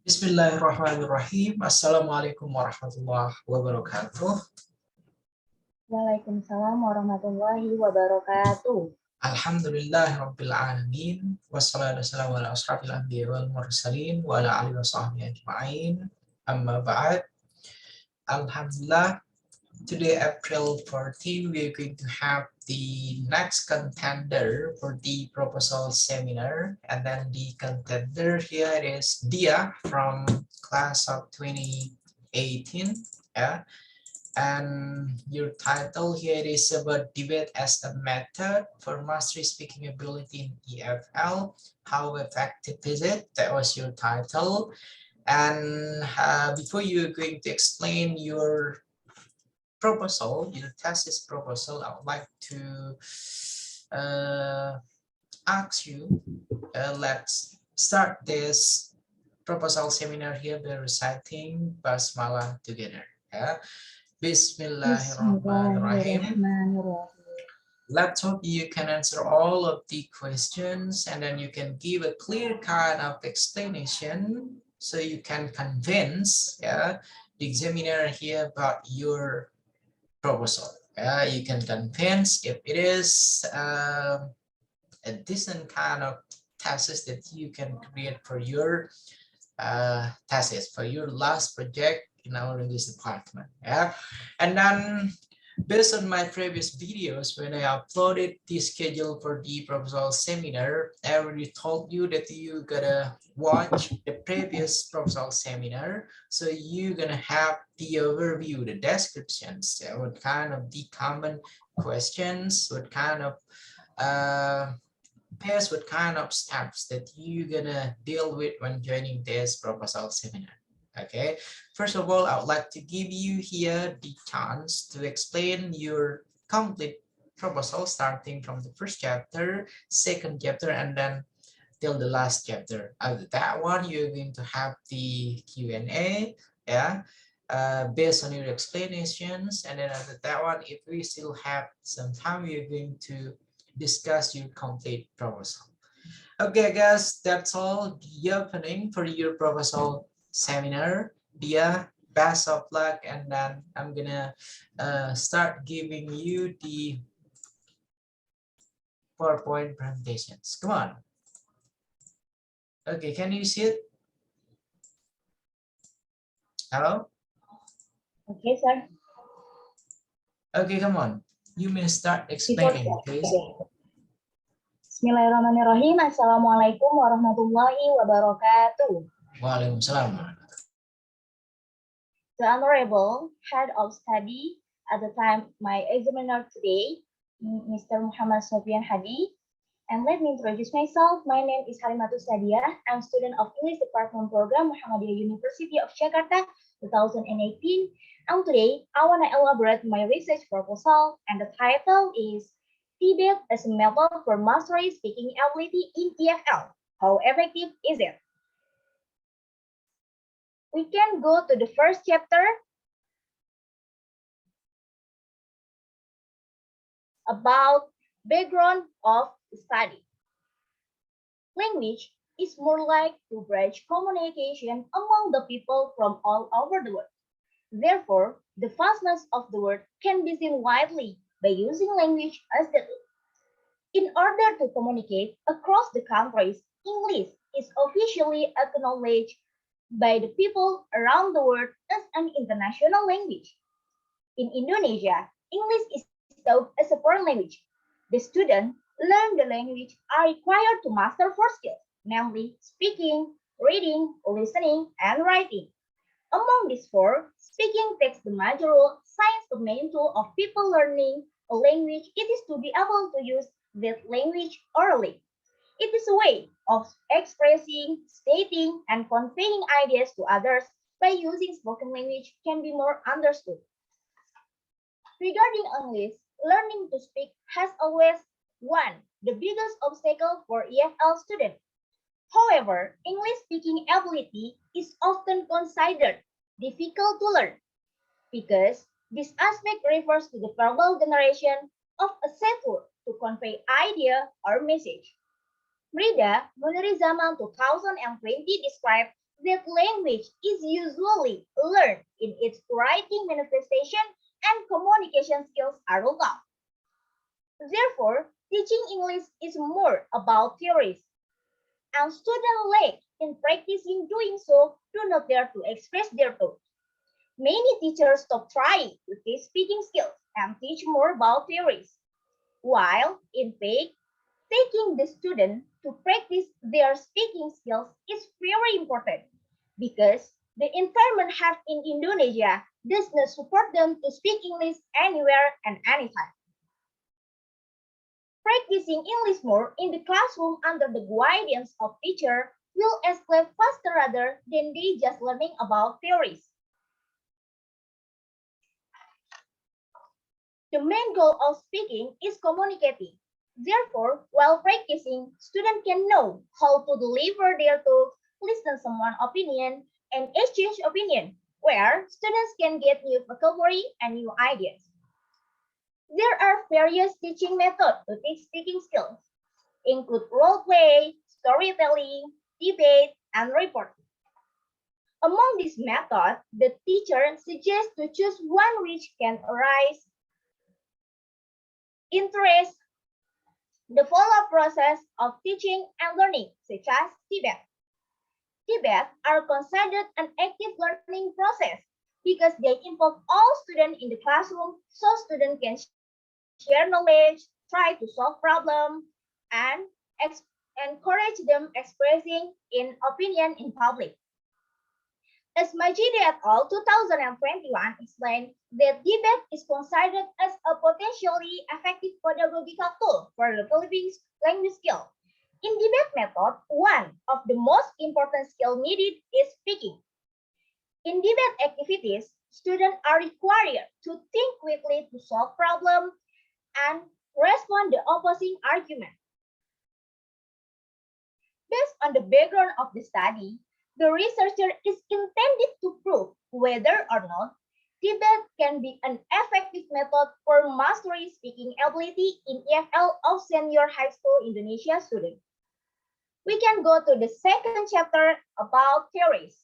Bismillahirrahmanirrahim. Assalamualaikum warahmatullahi wabarakatuh. Waalaikumsalam warahmatullahi wabarakatuh. Alhamdulillahirabbil alamin. Wassalatu wassalamu ala asrofil anbiya wal mursalin wa ala alihi washabbihi ajma'in. Amma ba'd. Alhamdulillah. Today, April 14, we are going to have the next contender for the proposal seminar. And then the contender here is Diyyah from class of 2018. Yeah. And your title here is about debate as a method for mastery speaking ability in EFL. How effective is it? That was your title. And before you're going to explain your proposal, your thesis proposal, I would like to ask you, let's start this proposal seminar here by reciting Basmalah together. Yeah. Bismillahirrahmanirrahim. Let's hope you can answer all of the questions and then you can give a clear kind of explanation so you can convince the examiner here about your proposal. You can convince if it is a decent kind of thesis that you can create for your thesis, for your last project in our English department. And then based on my previous videos, when I uploaded the schedule for the proposal seminar, I already told you that you gotta watch the previous proposal seminar, so you're gonna have the overview, the descriptions, what kind of the common questions, what kind of what kind of steps that you're gonna deal with when joining this proposal seminar. Okay, first of all, I would like to give you here the chance to explain your complete proposal starting from the first chapter, second chapter, and then till the last chapter. After that one, you're going to have the Q&A, based on your explanations. And then after that one, if we still have some time, we're going to discuss your complete proposal. Okay, guys, that's all the opening for your proposal seminar. Diyyah, best of luck, and then I'm gonna start giving you the PowerPoint presentations. Come on. Okay, can you see it? Hello? Okay, sir. Okay, come on. You may start explaining, please. Bismillahirrahmanirrahim. Assalamualaikum warahmatullahi wabarakatuh. Waalaikumsalam. The Honorable Head of Study at the time my examiner today, Mr. Muhamad Sofian Hadi. And let me introduce myself. My name is Diyyah. I'm a student of English Department Program, Muhamad University of Jakarta, 2018. And today, I want to elaborate my research proposal, and the title is Debate as a Method for Mastery Speaking Ability in EFL. How effective is it? We can go to the first chapter about background of study. Language is more like to bridge communication among the people from all over the world. Therefore, the vastness of the world can be seen widely by using language as the tool. In order to communicate across the countries, English is officially acknowledged by the people around the world as an international language. In Indonesia, English is taught as a foreign language. The students learn the language are required to master four skills, namely speaking, reading, listening, and writing. Among these four, speaking takes the major role since the main tool of people learning a language it is to be able to use that language orally. It is a way of expressing, stating, and conveying ideas to others by using spoken language can be more understood. Regarding English, learning to speak has always one the biggest obstacle for EFL students. However, English speaking ability is often considered difficult to learn because this aspect refers to the verbal generation of a set word to convey idea or message. Brida, Menuri Zaman 2020 described that language is usually learned in its writing manifestation and communication skills are local. Therefore, teaching English is more about theories, and students lack in practicing doing so do not dare to express their thoughts. Many teachers stop trying to teach speaking skills and teach more about theories, while in fact, taking the student to practice their speaking skills is very important because the environment have in Indonesia does not support them to speak English anywhere and anytime. Practicing English more in the classroom under the guidance of teacher will escalate faster rather than they just learning about theories. The main goal of speaking is communicating. Therefore, while practicing, students can know how to deliver their thoughts, listen someone's opinion, and exchange opinion, where students can get new vocabulary and new ideas. There are various teaching methods to teach speaking skills, include role play, storytelling, debate, and reporting. Among these methods, the teacher suggests to choose one which can arise interest the follow-up process of teaching and learning, such as debate. Debates are considered an active learning process because they involve all students in the classroom so students can share knowledge, try to solve problems, and encourage them expressing in opinion in public. As M.Pd et al. 2021 explained that debate is considered as a potentially effective pedagogical tool for developing language skill. In debate method, one of the most important skills needed is speaking. In debate activities, students are required to think quickly to solve problems and respond to opposing argument. Based on the background of the study, the researcher is intended to prove whether or not debate can be an effective method for mastering speaking ability in EFL of senior high school Indonesia students. We can go to the second chapter about theories.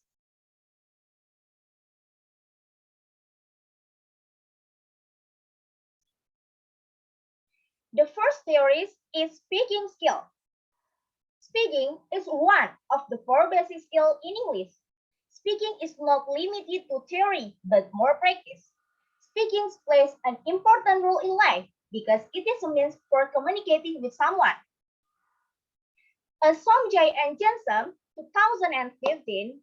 The first theory is speaking skill. Speaking is one of the 4 basic skills in English. Speaking is not limited to theory, but more practice. Speaking plays an important role in life because it is a means for communicating with someone. As Somjay and Jensen, 2015,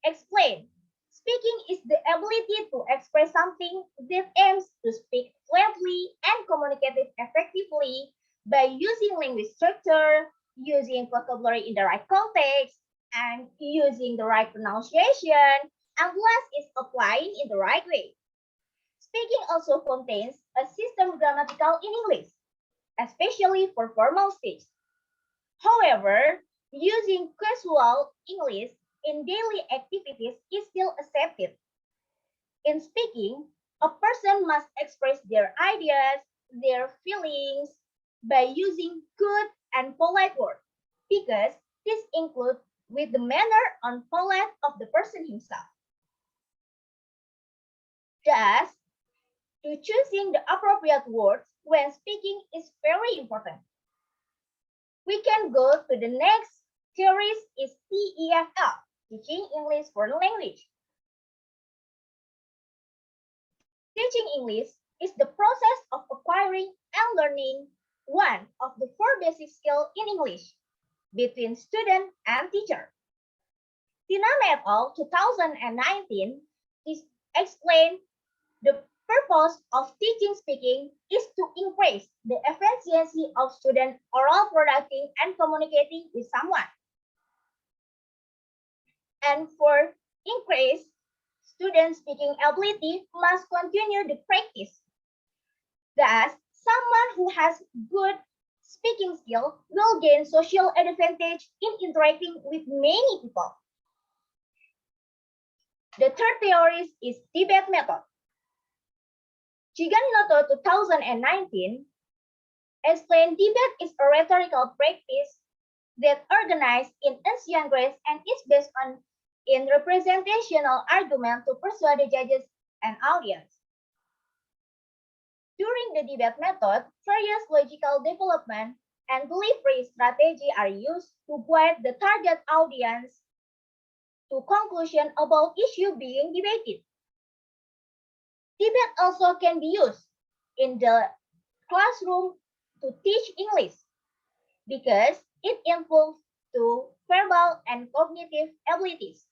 explained, speaking is the ability to express something that aims to speak fluently and communicate effectively by using language structure, using vocabulary in the right context, and using the right pronunciation, and last is applying in the right way. Speaking also contains a system grammatical in English, especially for formal speech. However, using casual English in daily activities is still accepted. In speaking, a person must express their ideas, their feelings by using good and polite words, because this includes with the manner and polite of the person himself. Thus, to choosing the appropriate words when speaking is very important. We can go to the next theory is TEFL, teaching English for the language. Teaching English is the process of acquiring and learning one of the 4 basic skills in English between student and teacher. Tinam et al. 2019 is explained the purpose of teaching speaking is to increase the efficiency of student oral producting and communicating with someone. And for increase student speaking ability must continue the practice. Thus, someone who has good speaking skill will gain social advantage in interacting with many people. The third theory is debate method. Giganoto 2019 explained debate is a rhetorical practice that organized in ancient Greece and is based on in representational argument to persuade the judges and audience. During the debate method, various logical development and delivery strategy are used to guide the target audience to conclusion about issue being debated. Debate also can be used in the classroom to teach English because it involves to verbal and cognitive abilities.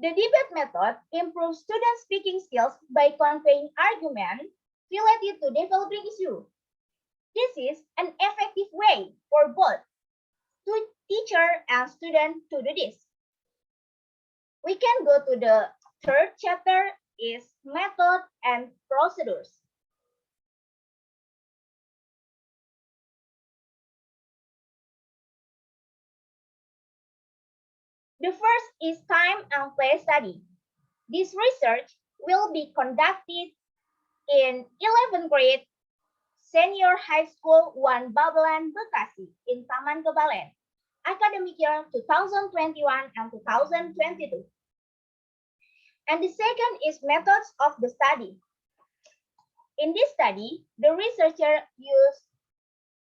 The debate method improves student speaking skills by conveying arguments related to developing issues. This is an effective way for both teacher and student to do this. We can go to the third chapter is method and procedures. The first is time and place study. This research will be conducted in 11th grade Senior High School 1 Babelan, Bekasi in Taman Kebalen, academic year 2021 and 2022. And the second is methods of the study. In this study, the researcher used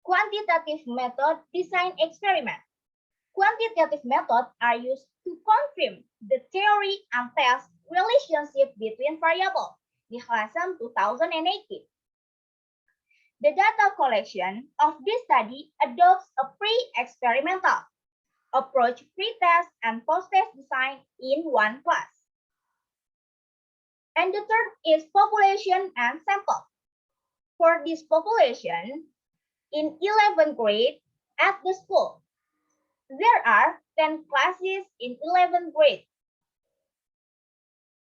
quantitative method design experiment. Quantitative methods are used to confirm the theory and test relationship between variables, di Klasem 2018. The data collection of this study adopts a pre-experimental approach, pre-test and post-test design in one class. And the third is population and sample. For this population, in 11th grade at the school, there are 10 classes in 11th grade.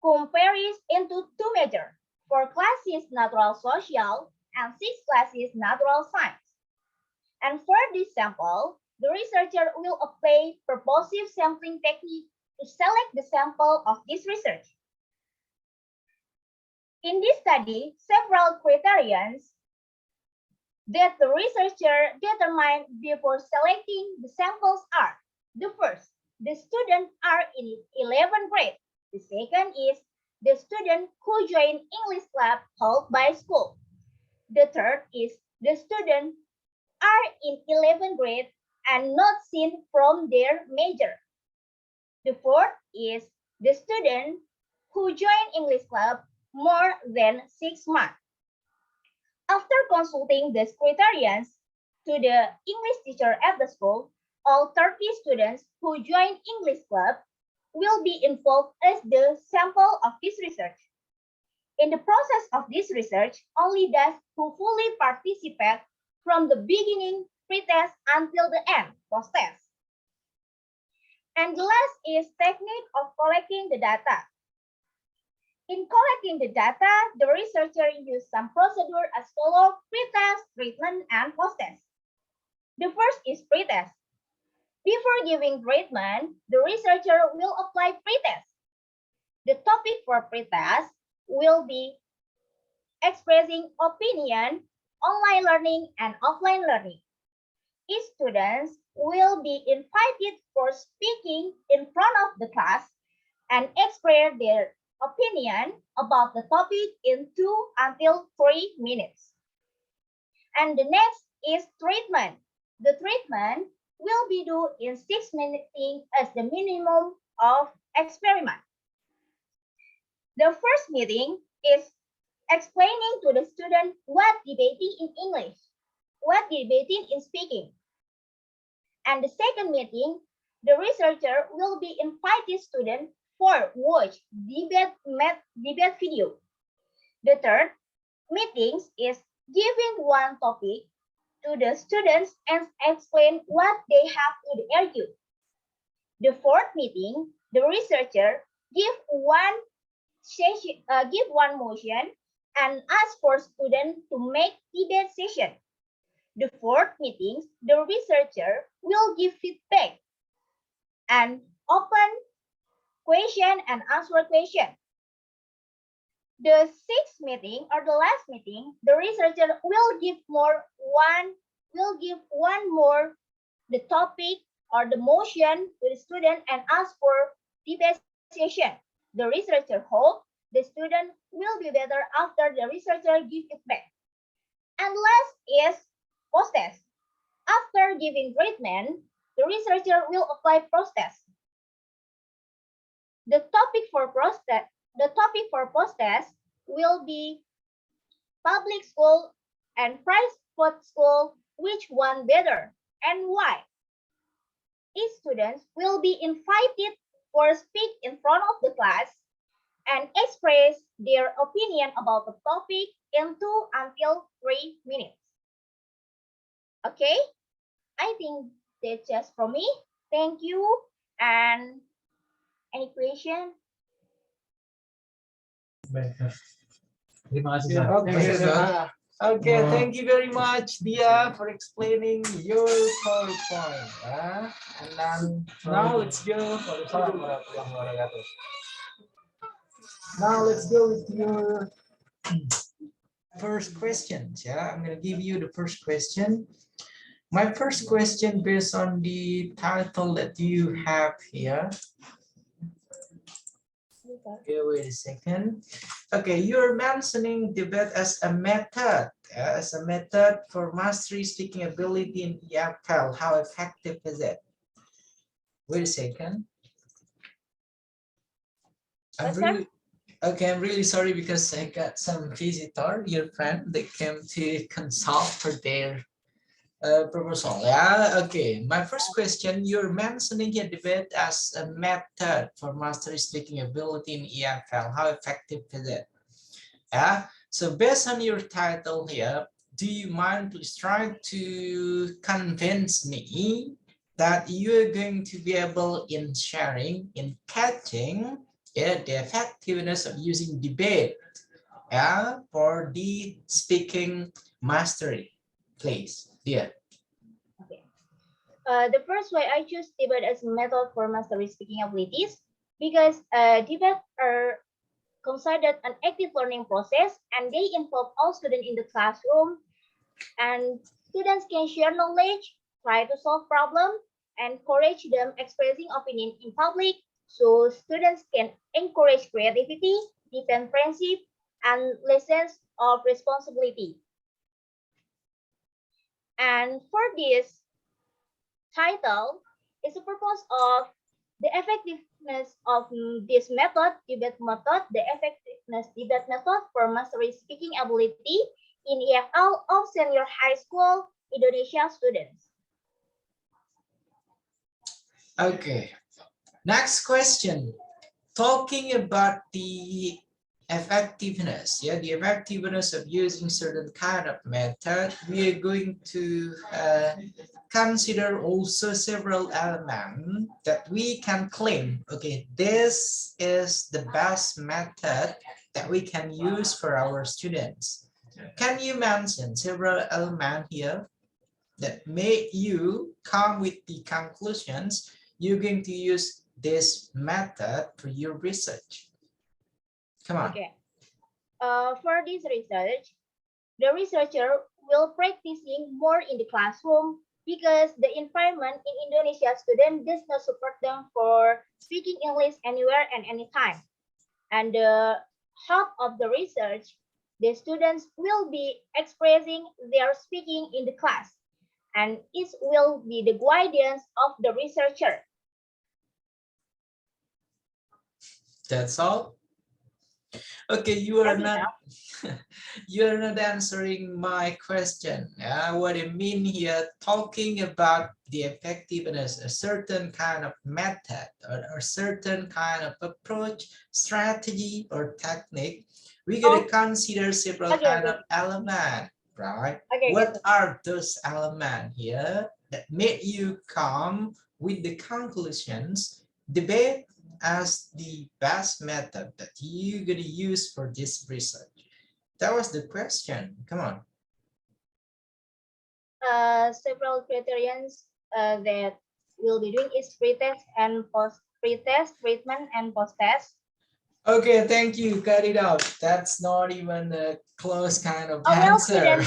Compares into two majors, 4 classes natural social and 6 classes natural science. And for this sample, the researcher will apply purposive sampling technique to select the sample of this research. In this study, several criterions that the researcher determined before selecting the samples are: the first, the students are in 11th grade. The second is the student who joined English club held by school. The third is the students are in 11th grade and not seen from their major. The fourth is the student who joined English club more than 6 months. After consulting these criterions to the English teacher at the school, all 30 students who join English club will be involved as the sample of this research. In the process of this research, only those who fully participate from the beginning pre-test until the end post-test. And the last is technique of collecting the data. In collecting the data, the researcher used some procedure as follows: pre-test, treatment, and post-test. The first is pre-test. Before giving treatment, the researcher will apply pre-test. The topic for pre-test will be expressing opinion, online learning, and offline learning. Each student will be invited for speaking in front of the class and express their opinion about the topic in 2 until 3 minutes. And the next is treatment. The treatment will be due in 6 minutes as the minimum of experiment. The first meeting is explaining to the student what debating in English, what debating in speaking. And the second meeting, the researcher will be inviting students for watch debate video. The third meetings is giving one topic to the students and explain what they have to argue. The fourth meeting, the researcher give one motion and ask for students to make debate session. The fourth meeting, the researcher will give feedback and open question and answer question. The sixth meeting or the last meeting, the researcher will give one more the topic or the motion to the student and ask for debate session. The researcher hopes the student will be better after the researcher gives it back. And last is post-test. After giving treatment, the researcher will apply post-test. The topic for post-test will be public school and private school, which one better and why. Each student will be invited to speak in front of the class and express their opinion about the topic in 2 until 3 minutes. Okay, I think that's just from me. Thank you. And any question? Terima kasih. Okay, okay, thank you very much, Diyyah, for explaining your PowerPoint. And then now let's go. Now let's go with your first questions. Yeah, I'm gonna give you the first question. My first question based on the title that you have here. Okay, wait a second. Okay, you're mentioning debate as a method, for mastery speaking ability in EFL. How effective is it? Wait a second. I'm really sorry because I got some visitor, your friend, they came to consult for their proposal. Yeah, okay. My first question, you're mentioning here debate as a method for mastery speaking ability in EFL. How effective is it? Yeah. So based on your title here, do you mind please try to convince me that you're going to be able in sharing, in catching, yeah, the effectiveness of using debate, yeah, for the speaking mastery, please. Yeah. Okay. The first way I choose debate as a method for mastery speaking abilities because debate are considered an active learning process and they involve all students in the classroom and students can share knowledge, try to solve problems, and encourage them expressing opinion in public so students can encourage creativity, deepen friendship, and lessons of responsibility. And for this title is the purpose of the effectiveness of this method, debate method, the effectiveness debate method for mastery speaking ability in EFL of senior high school Indonesia students. Okay. Next question. Talking about the effectiveness, yeah, the effectiveness of using certain kind of method, we are going to consider also several elements that we can claim, okay, this is the best method that we can use for our students. Can you mention several elements here that make you come with the conclusions you're going to use this method for your research? Come on. Okay. For this research, the researcher will practicing more in the classroom because the environment in Indonesia student does not support them for speaking English anywhere and anytime. And the help of the research, the students will be expressing their speaking in the class and it will be the guidance of the researcher. That's all. Okay, you are not you're not answering my question. What I mean here, talking about the effectiveness, a certain kind of method or a certain kind of approach, strategy or technique, we gotta consider several kind of elements, right? What are those elements here that made you come with the conclusions, debate as the best method that you're going to use for this research? That was the question. Come on. Several criterions that we'll be doing is pre-test and post-pre-test, treatment and post-test. Okay, thank you. Cut it out. That's not even a close kind of answer.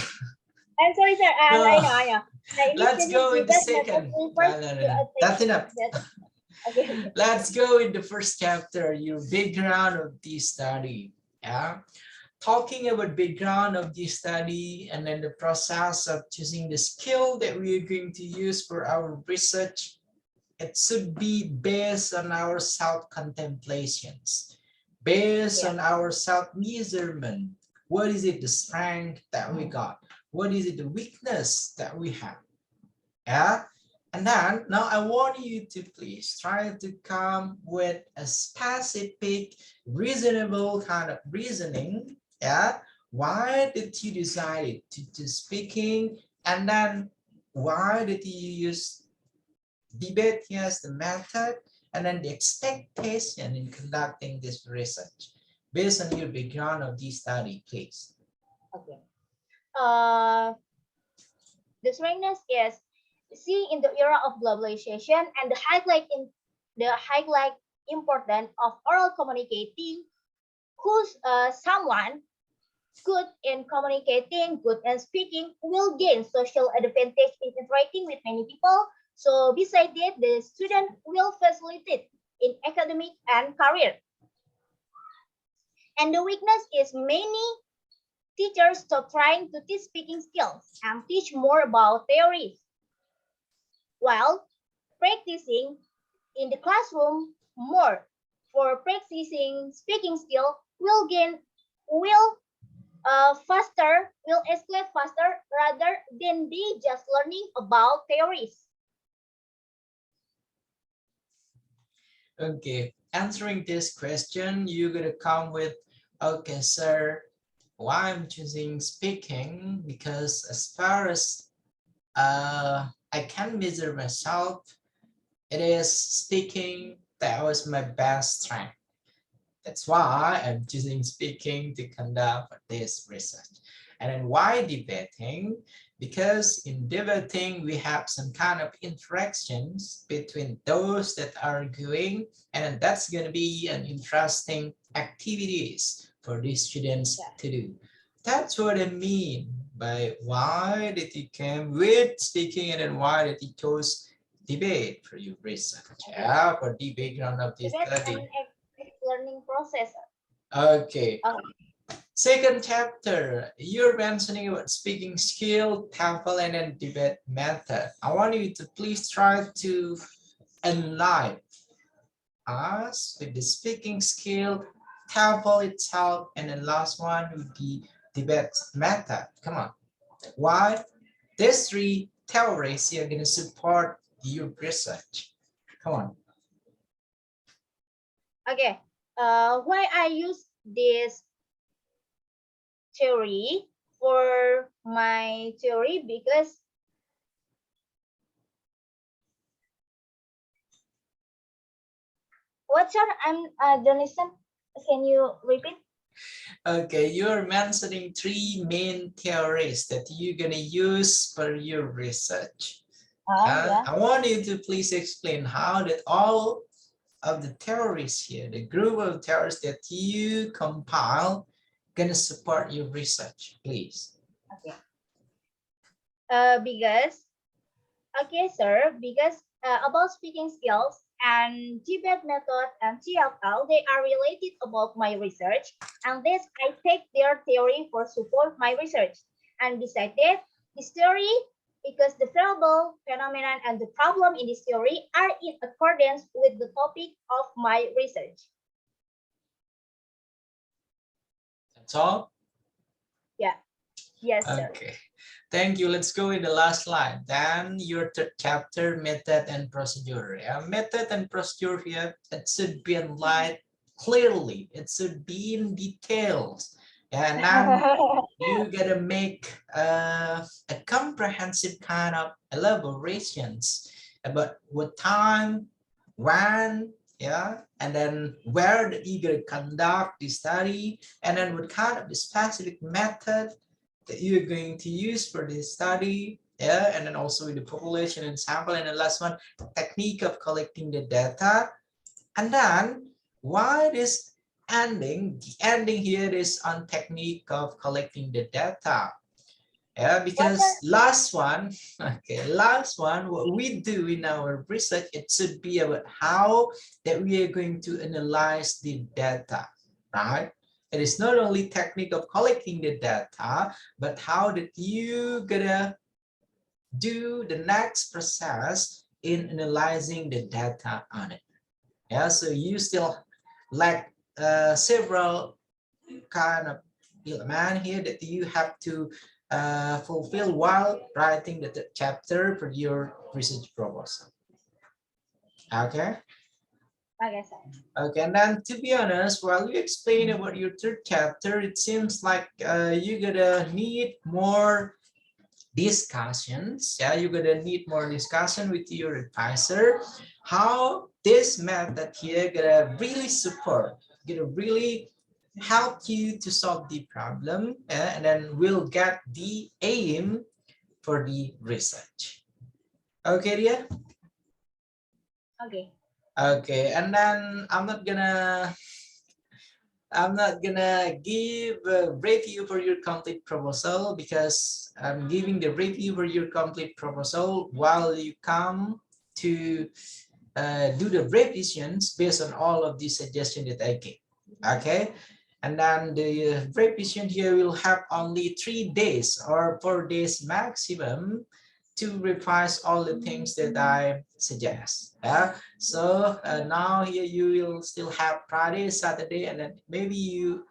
I'm sorry, sir. I No, know, I know. I let's initially go with the debate method second. refers No, no, to no, a no. That's enough. okay, okay. Let's go with the first chapter, your background of the study. Yeah. Talking about background of the study and then the process of choosing the skill that we are going to use for our research, it should be based on our self-contemplations, based Yeah. on our self-measurement. What is it, the strength that we got? What is it, the weakness that we have? Yeah. And then now I want you to please try to come with a specific, reasonable kind of reasoning. Yeah. Why did you decide to do speaking? And then why did you use debate as the method? And then the expectation in conducting this research based on your background of the study, please. Okay. The strengthness is see in the era of globalization and the highlight importance of oral communicating, who's someone good in communicating, good in speaking, will gain social advantage in interacting with many people. So besides that, the student will facilitate in academic and career. And the weakness is many teachers stop trying to teach speaking skills and teach more about theories, while practicing in the classroom more for practicing speaking skill will will escalate faster rather than they just learning about theories. Okay, answering this question, you're gonna come with, okay, sir, why I'm choosing speaking, because as far as I can measure myself, it is speaking that was my best strength. That's why I'm choosing speaking to conduct this research. And then why debating? Because in debating, we have some kind of interactions between those that are arguing, and then that's going to be an interesting activities for the students to do. That's what I mean by why did you come with speaking, and then why did you chose debate for your research? Yeah, for the background of this Debate study. and learning process. Okay. Oh, Second chapter, you're mentioning about speaking skill, TOEFL, and then debate method. I want you to please try to enlighten us with the speaking skill, TOEFL itself, and then last one would be debate method. Come on. Why? These three theories are going to support your research. Come on. okay. Why I use this theory for my theory because what's your don't listen. Can you repeat? Okay, you're mentioning three main theories that you're going to use for your research. Yeah. I want you to please explain how that all of the theories here, the group of theories that you compile, going to support your research, please. Okay. Because okay, sir. Because about speaking skills and debate method and TFL, they are related about my research, and this I take their theory for support my research. And besides that, this theory, because the variable, phenomenon, and the problem in this theory are in accordance with the topic of my research. That's all? Yeah. Yes, sir. Okay. Thank you. Let's go with the last slide. Then your third chapter, method and procedure. Yeah, method and procedure here, it should be enlightened clearly. It should be in details. And then you gotta make a comprehensive kind of elaborations about what time, when, yeah, and then where that you gonna conduct the study, and then what kind of the specific method that you're going to use for this study, yeah, and then also with the population and sample, and the last one, technique of collecting the data. And then why this ending, the ending here is on technique of collecting the data. Yeah, What because last one, okay, last one, what we do in our research, it should be about how that we are going to analyze the data, right? It is not only technique of collecting the data, but how that you gonna do the next process in analyzing the data on it. Yeah, so you still lack several kind of element here that you have to fulfill while writing the chapter for your research proposal. Okay. okay, sir. Okay, and then to be honest, while you explain about your third chapter, it seems like you're gonna need more discussions. Yeah, you're gonna need more discussion with your advisor. How this method here gonna really support, gonna really help you to solve the problem, and then we'll get the aim for the research. Okay, Ria? Okay. Okay, and then I'm not gonna give a review for your complete proposal because I'm giving the review for your complete proposal while you come to do the revisions based on all of the suggestions that I gave. Okay, and then the revision here will have only 3 days or 4 days maximum to revise all the things that I suggest. Yeah. So now here you will still have Friday, Saturday, and then maybe you're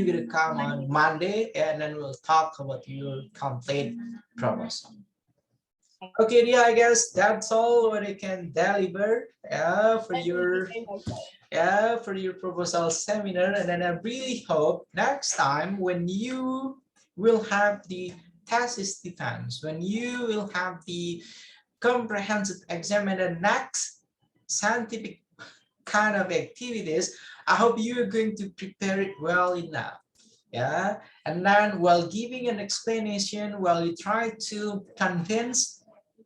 gonna come on Monday, and then we'll talk about your complete proposal. Okay, yeah, I guess that's all what I can deliver for Thank you your very much, sir. for your proposal seminar, and then I really hope next time when you will have the thesis defense, when you will have the comprehensive exam and the next scientific kind of activities, I hope you are going to prepare it well enough. Yeah, and then while giving an explanation, while you try to convince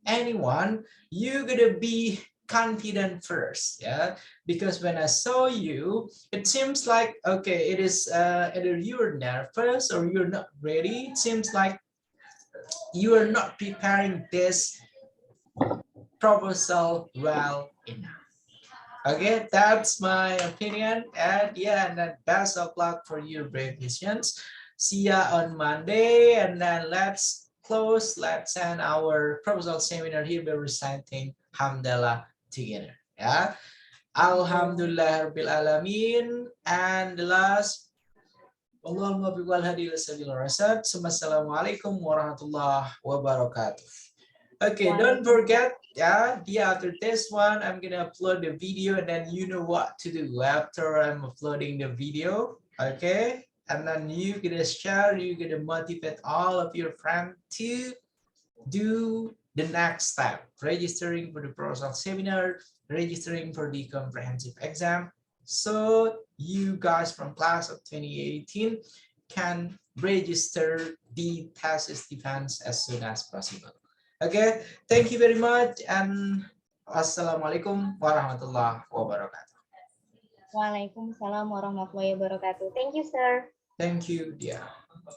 anyone, you're gonna be confident first. Yeah, because when I saw you, it seems like okay, it is either you're nervous or you're not ready. It seems like you are not preparing this proposal well enough. Okay, that's my opinion. And yeah, and then best of luck for your revisions. See ya on Monday, and then let's end our proposal seminar here by reciting Hamdalah together. Yeah. Alhamdulillah Rabbil Alamin. And the last, Allahumma biwal hadi wasabil rasad. Assalamualaikum warahmatullahi wabarakatuh. Okay, don't forget, yeah, after this one, I'm gonna upload the video, and then you know what to do after I'm uploading the video, okay? And then you gonna share, you gonna motivate all of your friends to do the next step, registering for the proposal seminar, registering for the comprehensive exam. So you guys from class of 2018 can register the thesis defense as soon as possible. Okay, thank you very much, and wassalamualaikum warahmatullahi wabarakatuh. Waalaikumsalam warahmatullahi wabarakatuh. Thank you, sir. Thank you, dear.